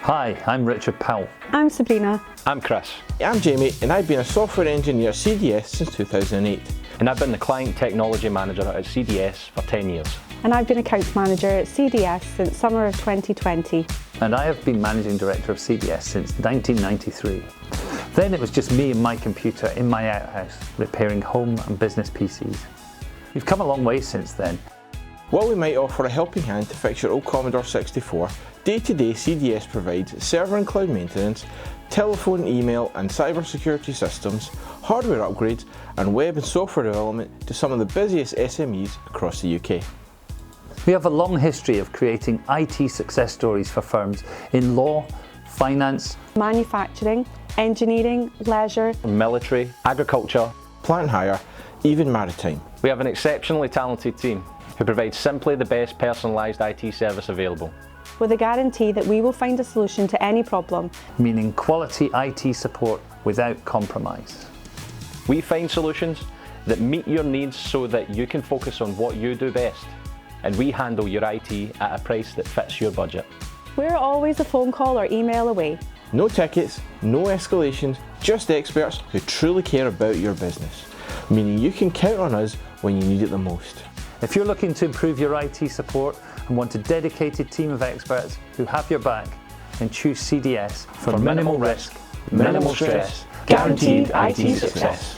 Hi, I'm Richard Powell. I'm Sabrina. I'm Chris. I'm Jamie, and I've been a software engineer at CDS since 2008. And I've been the Client Technology Manager at CDS for 10 years. And I've been Accounts Manager at CDS since summer of 2020. And I have been Managing Director of CDS since 1993. Then it was just me and my computer in my outhouse, repairing home and business PCs. We've come a long way since then. While we might offer a helping hand to fix your old Commodore 64, day-to-day CDS provides server and cloud maintenance, telephone, email and cybersecurity systems, hardware upgrades and web and software development to some of the busiest SMEs across the UK. We have a long history of creating IT success stories for firms in law, finance, Manufacturing, engineering, leisure, Military, agriculture. Plant hire, even maritime. We have an exceptionally talented team who provides simply the best personalised IT service available. with a guarantee that we will find a solution to any problem. meaning quality IT support without compromise. We find solutions that meet your needs so that you can focus on what you do best. And we handle your IT at a price that fits your budget. We're always a phone call or email away. No tickets, no escalations, just experts who truly care about your business, meaning you can count on us when you need it the most. If you're looking to improve your IT support and want a dedicated team of experts who have your back, then choose CDS for minimal risk, minimal stress, guaranteed IT success.